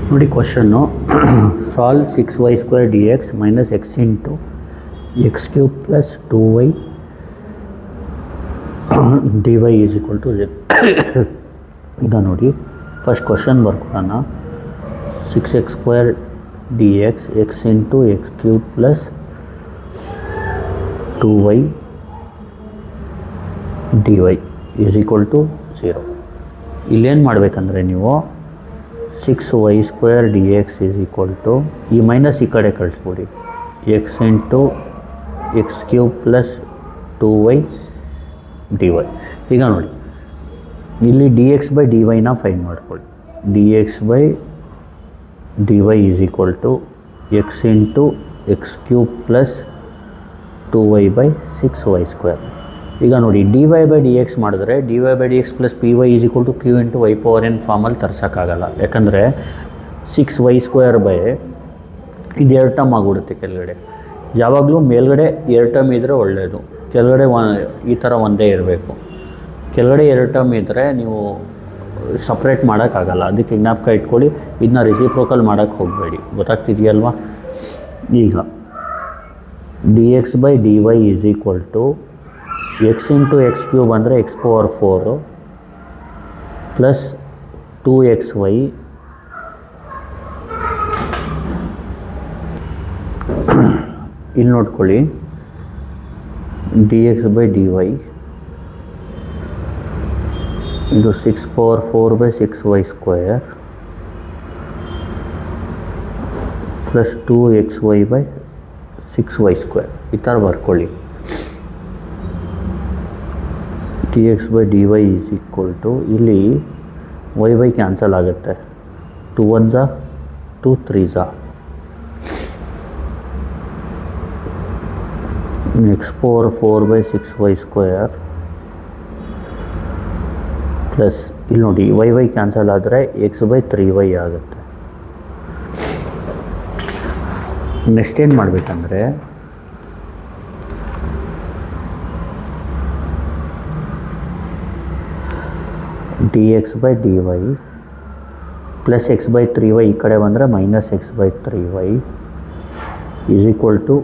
ನೋಡಿ ಕ್ವಶನ್ನು solve 6y² dx minus x into x³ plus 2y dy is equal to z. ಈಗ ನೋಡಿ first question ಬರ್ಕೊಳ್ಳೋಣ. 6x² dx x into x³ plus 2y dy is equal to 0. ಇಲ್ಲೇನು ಮಾಡಬೇಕಂದ್ರೆ ನೀವು 6y² dx is equal to ಈ minus ಈ ಕಡೆ ಕಳಿಸ್ಬಿಡಿ, x into x³ plus 2y dy. ಈಗ ನೋಡಿ ಇಲ್ಲಿ dx/dy ಫೈಂಡ್ ಮಾಡ್ಕೊಳ್ಳಿ. dx/dy is equal to x into x³ plus 2y/6y². ಈಗ ನೋಡಿ dy/dx ಮಾಡಿದ್ರೆ dy/dx plus py is equal to q into y power n ಫಾರ್ಮಲ್ಲಿ ತರ್ಸೋಕ್ಕಾಗಲ್ಲ. ಯಾಕಂದರೆ 6y² ಇದು ಎರಡು ಟರ್ಮ್ ಆಗಿಬಿಡುತ್ತೆ ಕೆಳಗಡೆ. ಯಾವಾಗಲೂ ಮೇಲ್ಗಡೆ ಎರಡು ಟರ್ಮ್ ಇದ್ದರೆ ಒಳ್ಳೆಯದು, ಕೆಳಗಡೆ ಈ ಥರ ಒಂದೇ ಇರಬೇಕು. ಕೆಳಗಡೆ ಎರಡು ಟರ್ಮ್ ಇದ್ದರೆ ನೀವು ಸಪ್ರೇಟ್ ಮಾಡೋಕ್ಕಾಗಲ್ಲ. ಅದಕ್ಕೆ ಜ್ಞಾಪಕ ಇಟ್ಕೊಳ್ಳಿ, ಇದನ್ನ ರೆಸಿಪ್ರೋಕಲ್ ಮಾಡೋಕ್ಕೆ ಹೋಗಬೇಡಿ. ಗೊತ್ತಾಗ್ತಿದೆಯಲ್ವಾ? ಈಗ dx/dy is equal to x into x³ ಅಂದರೆ x⁴ ಪ್ಲಸ್ 2xy ಇಲ್ಲಿ ನೋಡ್ಕೊಳ್ಳಿ. dx/dy ಇದು 6⁴/6y² ಪ್ಲಸ್ 2xy/6y². ಈ ಥರ ಬರ್ಕೊಳ್ಳಿ. dx/dy ಈಸ್ ಈಕ್ವಲ್ ಟು ಇಲ್ಲಿ y ಕ್ಯಾನ್ಸಲ್ ಆಗುತ್ತೆ. 2 1s 2 3s x⁴/6y² ಪ್ಲಸ್ ಇಲ್ಲಿ ನೋಡಿ y ಕ್ಯಾನ್ಸಲ್ ಆದರೆ x/3y ಆಗುತ್ತೆ. ನೆಕ್ಸ್ಟ್ ಏನು ಮಾಡಬೇಕಂದ್ರೆ dx/dy ಪ್ಲಸ್ x/3y ಈ ಕಡೆ ಬಂದರೆ minus x/3y is equal to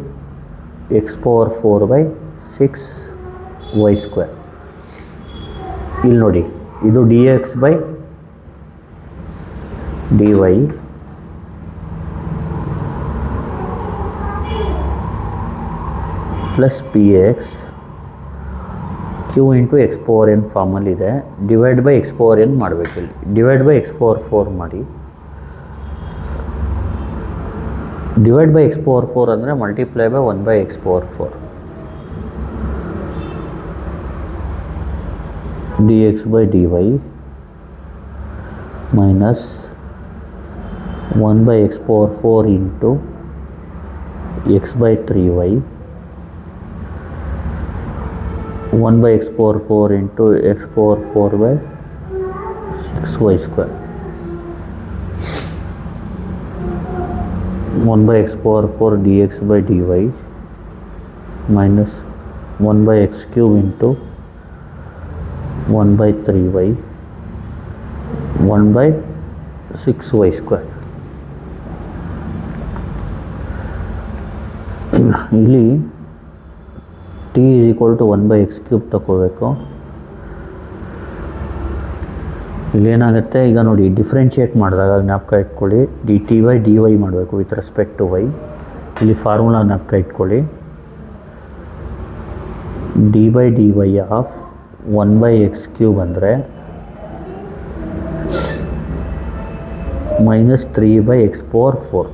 x⁴/6y². ಇಲ್ಲಿ ನೋಡಿ ಇದು dx/dy plus px q into x⁴n ಫಾರ್ಮಲ್ಲಿದೆ. ಡಿವೈಡ್/x⁴n ಮಾಡಬೇಕು. ಇಲ್ಲಿ ಡಿವೈಡ್/x⁴ ಮಾಡಿ. ಡಿವೈಡ್/x⁴ ಅಂದರೆ multiply by 1/x⁴. dx/dy minus 1/x⁴ into x/3y 1/x⁴ into x⁴/6y². 1/x⁴ dx/dy minus 1/x³ into 1/3y 1/6y². ಇಲ್ಲಿ t is equal to 1/x³ ತಗೋಬೇಕು. ಇಲ್ಲೇನಾಗುತ್ತೆ ಈಗ ನೋಡಿ ಡಿಫ್ರೆನ್ಷಿಯೇಟ್ ಮಾಡಿದಾಗ ಜ್ಞಾಪಕ ಇಟ್ಕೊಳ್ಳಿ, dt/dy ಮಾಡಬೇಕು ವಿತ್ ರೆಸ್ಪೆಕ್ಟ್ ಟು y. ಇಲ್ಲಿ ಫಾರ್ಮುಲಾ ಜ್ಞಾಪಕ ಇಟ್ಕೊಳ್ಳಿ. d/dy ಆಫ್ 1/x³ ಅಂದರೆ ಮೈನಸ್ 3/x⁴.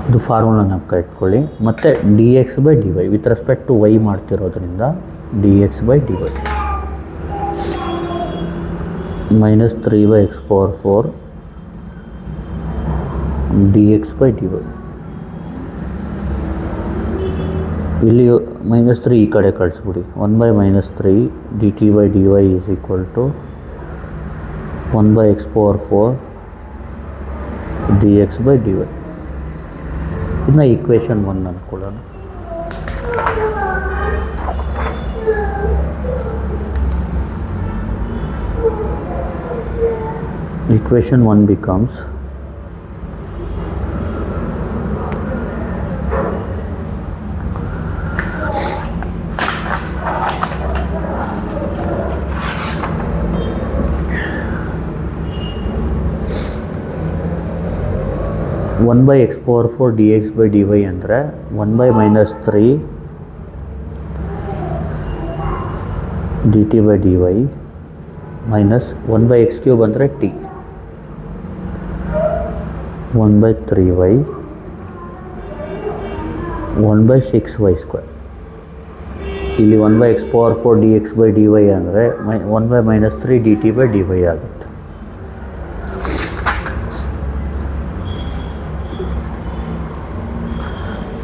ಇದು ಫಾರ್ಮುಲಾ ಜ್ಞಾಪಕ ಇಟ್ಕೊಳ್ಳಿ. ಮತ್ತು dx/dy with respect to y ಮಾಡ್ತಿರೋದ್ರಿಂದ dx/dy ಮೈನಸ್ 3/x⁴ dx/dy. ಇಲ್ಲಿ -3 ಈ ಕಡೆ ಕಳಿಸ್ಬಿಡಿ. 1/-3 dt/dy is equal to 1/x⁴ dx/dy. ಇದನ್ನ ಈಕ್ವೇಷನ್ 1 ಅಂದ್ಕೊಳ್ಳೋಣ. equation 1 becomes one by x power 4 dx by dy ಅಂದರೆ 1 by minus 3 dt by dy minus 1 by x cube ಅಂದರೆ t 1 by 3y 1 by 6y square. ಇಲ್ಲಿ 1 by x power 4 dx by dy ಅಂದರೆ 1 by minus 3 dt by dy ಆಗುತ್ತೆ.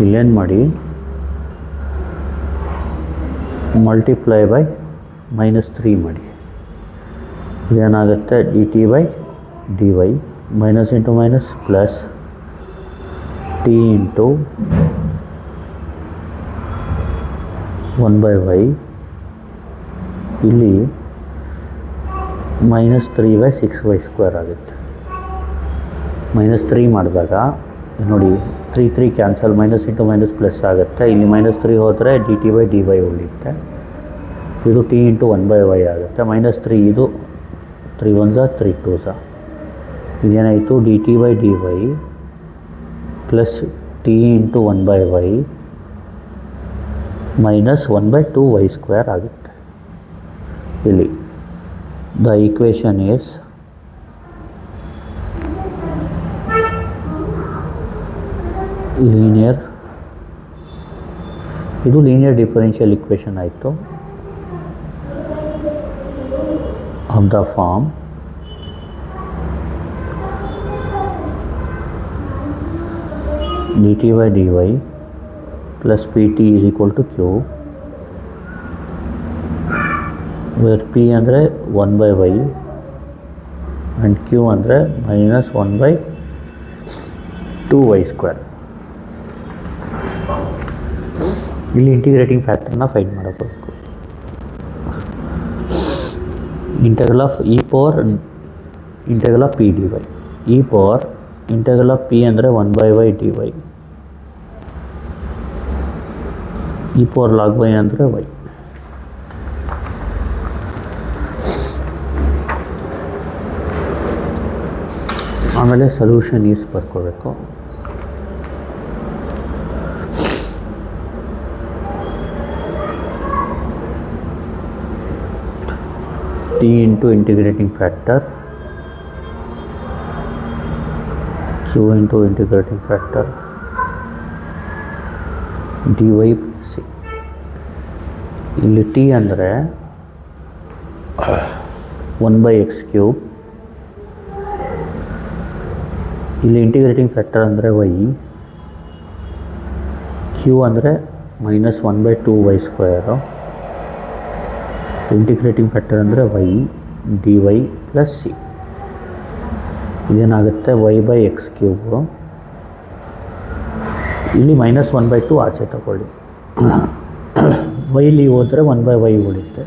ಇಲ್ಲೇನು ಮಾಡಿ multiply by minus 3 ಮಾಡಿ, ಇದೇನಾಗುತ್ತೆ D T by D Y minus into minus plus T into 1 by y ಇಲ್ಲಿ minus 3 by 6y square ಆಗುತ್ತೆ. Minus 3 ಮಾಡಿದಾಗ ನೋಡಿ 3 cancel, minus into minus plus ಆಗುತ್ತೆ. ಇಲ್ಲಿ ಮೈನಸ್ 3 ಹೋದರೆ D T by D Y ಉಳಿಯುತ್ತೆ. ಇದು ಟಿ ಇಂಟು 1 by y ಆಗುತ್ತೆ. ಮೈನಸ್ 3 ಇದು 3 1s 3 2s. ಇದೇನಾಯಿತು D T by D Y plus T into 1 by y minus 1 by 2y square ಆಗುತ್ತೆ. ಇಲ್ಲಿ ದ ಈಕ್ವೇಷನ್ ಈಸ್ ಲೀನಿಯರ್, ಇದು linear differential equation ಆಯಿತು of the form d T by D Y plus p t is equal to q, where p ಅಂದರೆ 1 by y and q ಅಂದರೆ minus 1 by 2y square. ಇಲ್ಲಿ integrating ಫ್ಯಾಕ್ಟರ್ನ find ಮಾಡಬೇಕು. Integral of e power integral of p d Y, E power integral of p ಅಂದರೆ 1 by y D Y, E power log Y ಅಂದರೆ Y. ಆಮೇಲೆ solution is ಬರ್ಕೋಬೇಕು. T into integrating factor Q into integrating factor D Y C. ಇಲ್ಲಿ T ಅಂದರೆ 1 by x cube, ಇಲ್ಲಿ integrating factor ಅಂದರೆ Y, Q ಅಂದರೆ minus 1 by 2y square, integrating factor ಅಂದರೆ Y D Y plus C. ಇದೇನಾಗುತ್ತೆ Y by X cube, ಇಲ್ಲಿ minus 1 by 2 ಆಚೆ ತಗೊಳ್ಳಿ, ವೈಲಿ ಹೋದರೆ 1 by y ಉಳಿಯುತ್ತೆ.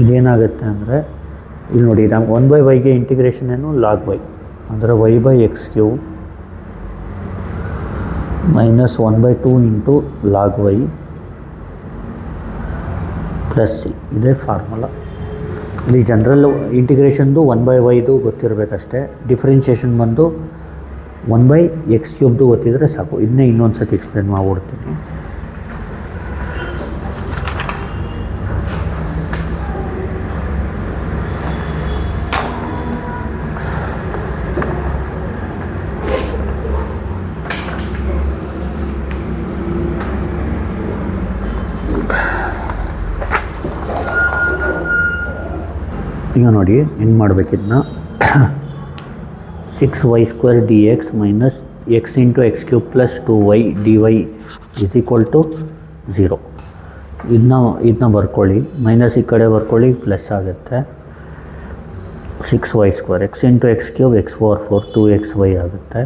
ಇದೇನಾಗುತ್ತೆ ಅಂದರೆ ಇಲ್ಲಿ ನೋಡಿ ನಾವು 1 by yಗೆ ಇಂಟಿಗ್ರೇಷನ್ ಏನು ಲಾಗ್ ವೈ ಅಂದರೆ y by x cube minus 1 by 2 into log y plus c. ಇದೇ ಫಾರ್ಮುಲಾ. ಇಲ್ಲಿ ಜನರಲ್ ಇಂಟಿಗ್ರೇಷನ್ದು 1 by yದು ಗೊತ್ತಿರಬೇಕಷ್ಟೇ, ಡಿಫ್ರೆನ್ಷಿಯೇಷನ್ ಬಂದು 1 by x ಕ್ಯೂಬ್ದು ಗೊತ್ತಿದ್ರೆ ಸಾಕು. ಇದನ್ನೇ ಇನ್ನೊಂದು ಸತಿ ಎಕ್ಸ್ಪ್ಲೇನ್ ಮಾಡಿಬಿಡ್ತೀನಿ. ಈಗ ನೋಡಿ ಹೆಂಗೆ ಮಾಡಬೇಕಿದ್ನ 6y square d x minus x into x cube plus 2y d y is equal to 0. ಇದನ್ನ ಬರ್ಕೊಳ್ಳಿ, ಮೈನಸ್ ಈ ಕಡೆ ಬರ್ಕೊಳ್ಳಿ, ಪ್ಲಸ್ ಆಗುತ್ತೆ 6y square X into x cube X power 4 2xy ಆಗುತ್ತೆ.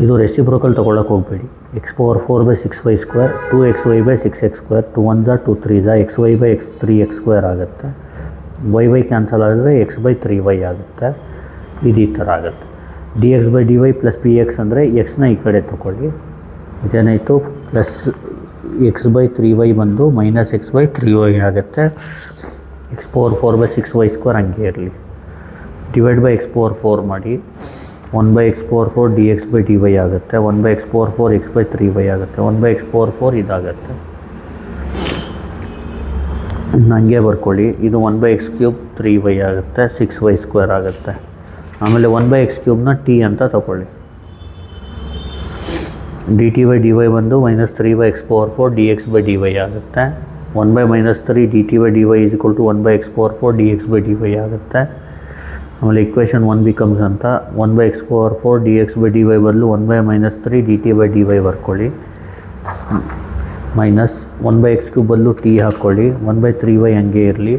ಇದು ರೆಸಿಪ್ರೋಕಲ್ ತೊಗೊಳಕ್ಕೆ ಹೋಗಬೇಡಿ. X power 4 by 6y square 2xy by 6x square 2 1s 2 3s xy by 3x square ಆಗುತ್ತೆ. ವೈ ಕ್ಯಾನ್ಸಲ್ ಆದರೆ x/3y ಆಗುತ್ತೆ. ಇದು ಈ ಥರ ಆಗುತ್ತೆ. dx/dy ಪ್ಲಸ್ ಪಿ ಎಕ್ಸ್ ಅಂದರೆ ಎಕ್ಸ್ನ ಈ ಕಡೆ ತೊಗೊಳ್ಳಿ. ಇದೇನಾಯಿತು ಪ್ಲಸ್ x/3y ಬಂದು ಮೈನಸ್ x/3y ಆಗುತ್ತೆ. x⁴ ಹಂಗೆ ಇರಲಿ. ಡಿವೈಡ್ ಬೈ x⁴ ಮಾಡಿ 1/x⁴ dx/dy ಆಗುತ್ತೆ. 1/x⁴ x/3y ಆಗುತ್ತೆ. 1/x⁴ ಇದಾಗುತ್ತೆ. ಇನ್ನು ಹಂಗೆ ಬರ್ಕೊಳ್ಳಿ. ಇದು 1/x³ 3y ಆಗುತ್ತೆ. 6y² ಆಗುತ್ತೆ. ಆಮೇಲೆ 1/x³ t ಅಂತ ತಗೊಳ್ಳಿ. dt/dy ಬಂದು -3/x⁴ dx/dy ಆಗುತ್ತೆ. 1/-3 dt/dy is equal to 1/x⁴ dx/dy ಆಗುತ್ತೆ. ಆಮೇಲೆ ಇಕ್ವೇಷನ್ 1 ಬಿಕಮ್ಸ್ ಅಂತ 1/x⁴ dx/dy ಬದಲು 1/-3 dt/dy ಬರ್ಕೊಳ್ಳಿ. ಮೈನಸ್ 1/x³ ಬದಲು t ಹಾಕ್ಕೊಳ್ಳಿ. 1/3y ಹಂಗೆ ಇರಲಿ.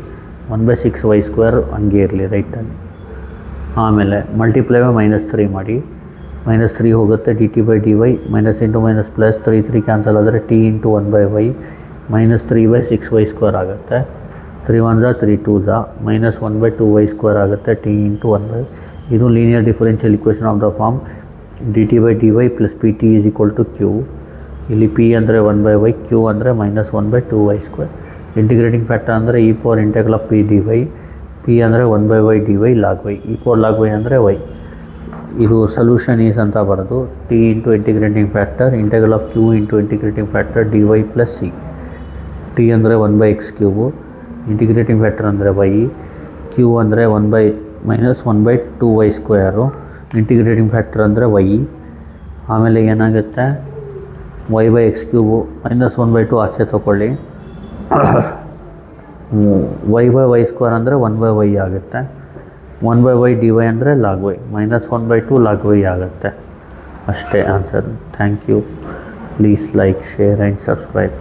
1/6y² ಹಂಗೆ ಇರಲಿ ರೈಟಲ್ಲಿ. ಆಮೇಲೆ ಮಲ್ಟಿಪ್ಲೈ ಬೈ -3 ಮಾಡಿ. -3 ಹೋಗುತ್ತೆ. dt/dy minus into minus plus 3 cancel ಆದರೆ t ಇಂಟು 1/y -3/6y² ಆಗುತ್ತೆ. 3 1 3 2 -1/2y² ಆಗುತ್ತೆ. t into 1/. ಇದು linear differential equation of the form dt/dy plus pt is equal to q. ಇಲ್ಲಿ p ಅಂದರೆ 1/y, q ಅಂದರೆ -1/2y². Integrating factor ಅಂದರೆ e⁴ p dy. p ಅಂದರೆ 1/y dy log y. e⁴ log y ಅಂದರೆ y. ಇದು solution is ಅಂತ ಬರೋದು. t into integrating factor q into integrating factor dy plus c. t ಅಂದರೆ 1/x³. Integrating factor ಅಂದರೆ y. q ಅಂದರೆ -1/2y². Integrating factor ಅಂದರೆ y. ಆಮೇಲೆ ಏನಾಗುತ್ತೆ y/x³ -1/2 ಆಚೆ ತೊಗೊಳ್ಳಿ. y/y² ಅಂದರೆ 1/y ಆಗುತ್ತೆ. 1/y dy ಅಂದರೆ log y. -1/2 log y ಆಗುತ್ತೆ. ಅಷ್ಟೇ answer. Thank you. Please like, share and subscribe.